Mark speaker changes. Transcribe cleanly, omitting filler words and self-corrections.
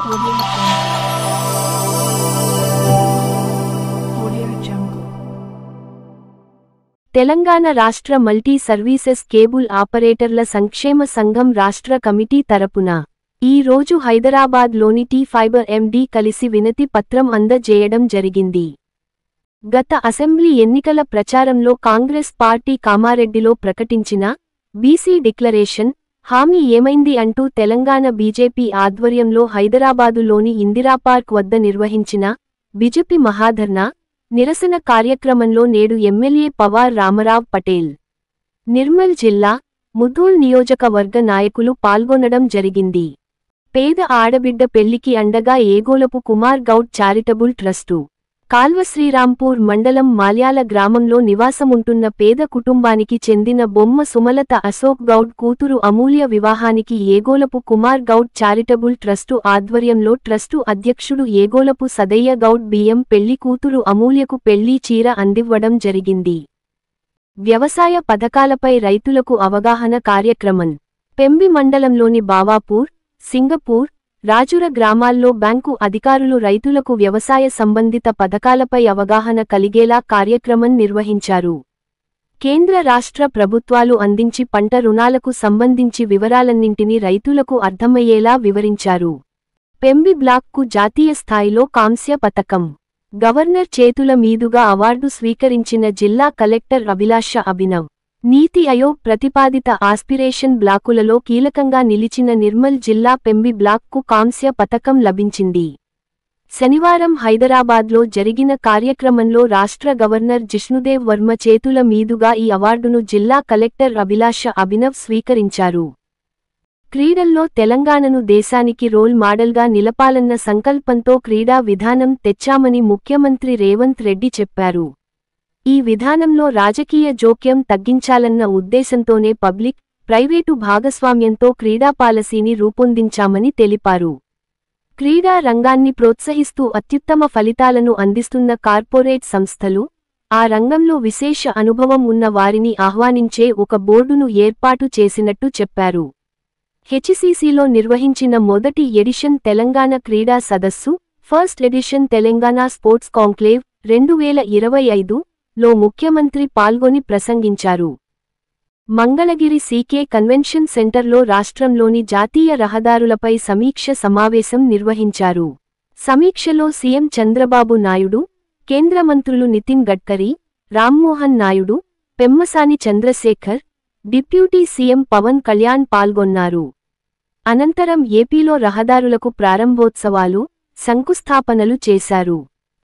Speaker 1: Audio Jungle. Telangana రాష్ట్ర multi services cable ఆపరేటర్ల సంక్షేమ సంఘం రాష్ట్ర కమిటీ తరపున ఈ రోజు హైదరాబాద్లోని టీ ఫైబర్ ఎండి కలిసి వినతి పత్రం అందజేయడం జరిగింది. గత అసెంబ్లీ ఎన్నికల ప్రచారంలో కాంగ్రెస్ పార్టీ కామారెడ్డిలో ప్రకటించిన బీసీ డిక్లరేషన్ హామీ ఏమైంది అంటూ తెలంగాణ బీజేపీ ఆధ్వర్యంలో హైదరాబాదులోని ఇందిరాపార్క్ వద్ద నిర్వహించిన బీజేపీ మహాధర్నా నిరసన కార్యక్రమంలో నేడు ఎమ్మెల్యే పవార్ రామరావ్ పటేల్, నిర్మల్ జిల్లా ముధోల్ నియోజకవర్గ నాయకులు పాల్గొనడం జరిగింది. పేద ఆడబిడ్డ పెళ్లికి అండగా ఏగోలపు కుమార్ గౌడ్ చారిటబుల్ ట్రస్టు, కాల్వ శ్రీరాంపూర్ మండలం మాల్యాల గ్రామంలో నివాసముంటున్న పేద కుటుంబానికి చెందిన బొమ్మ సుమలత అశోక్ గౌడ్ కూతురు అమూల్య వివాహానికి ఏగోలపు కుమార్ గౌడ్ చారిటబుల్ ట్రస్టు ఆధ్వర్యంలో ట్రస్టు అధ్యక్షుడు ఏగోలపు సదయ్య గౌడ్ బియ్యం పెళ్లి కూతురు అమూల్యకు పెళ్లి చీర అందివ్వడం జరిగింది. వ్యవసాయ పథకాలపై రైతులకు అవగాహన కార్యక్రమం పెంబి మండలంలోని బావాపూర్, సింగపూర్, రాజుర గ్రామాల్లో బ్యాంకు అధికారులు రైతులకు వ్యవసాయ సంబంధిత పథకాలపై అవగాహన కలిగేలా కార్యక్రమం నిర్వహించారు. కేంద్ర రాష్ట్ర ప్రభుత్వాలు అందించి పంట రుణాలకు సంబంధించి వివరాలన్నింటినీ రైతులకు అర్థమయ్యేలా వివరించారు. పెంబి బ్లాక్కు జాతీయ స్థాయిలో కాంస్య పతకం, గవర్నర్ చేతుల మీదుగా అవార్డు స్వీకరించిన జిల్లా కలెక్టర్ అభిలాష అభినవ్. నీతి ఆయోగ్ ప్రతిపాదిత ఆస్పిరేషన్ బ్లాకులలో కీలకంగా నిలిచిన నిర్మల్ జిల్లా పెంబి బ్లాక్కు కాంస్య పతకం లభించింది. శనివారం హైదరాబాద్లో జరిగిన కార్యక్రమంలో రాష్ట్ర గవర్నర్ జిష్ణుదేవ్ వర్మ చేతుల మీదుగా ఈ అవార్డును జిల్లా కలెక్టర్ అభిలాష అభినవ్ స్వీకరించారు. క్రీడల్లో తెలంగాణను దేశానికి రోల్ మోడల్గా నిలపాలన్న సంకల్పంతో క్రీడా విధానం తెచ్చామని ముఖ్యమంత్రి రేవంత్ రెడ్డి చెప్పారు. ఈ విధానంలో రాజకీయ జోక్యం తగ్గించాలన్న ఉద్దేశంతోనే పబ్లిక్, ప్రైవేటు భాగస్వామ్యంతో క్రీడా పాలసీని రూపొందించామని తెలిపారు. క్రీడా రంగాన్ని ప్రోత్సహిస్తూ అత్యుత్తమ ఫలితాలను అందిస్తున్న కార్పొరేట్ సంస్థలు, ఆ రంగంలో విశేష అనుభవం ఉన్న వారిని ఆహ్వానించే ఒక బోర్డును ఏర్పాటు చేసినట్టు చెప్పారు. హెచ్సిసిలో నిర్వహించిన మొదటి ఎడిషన్ తెలంగాణ క్రీడా సదస్సు, first edition Telangana sports conclave 2025 లో ముఖ్యమంత్రి పాల్గొని ప్రసంగించారు. మంగళగిరి సీకే కన్వెన్షన్ సెంటర్లో రాష్ట్రంలోని జాతీయ రహదారులపై సమీక్ష సమావేశం నిర్వహించారు. సమీక్షలో సీఎం చంద్రబాబు నాయుడు, కేంద్ర మంత్రులు నితిన్ గడ్కరీ, రామ్మోహన్ నాయుడు, పెమ్మసాని చంద్రశేఖర్, డిప్యూటీ సీఎం పవన్ కళ్యాణ్ పాల్గొన్నారు. అనంతరం ఏపీలో రహదారులకు ప్రారంభోత్సవాలు, శంకుస్థాపనలు చేశారు.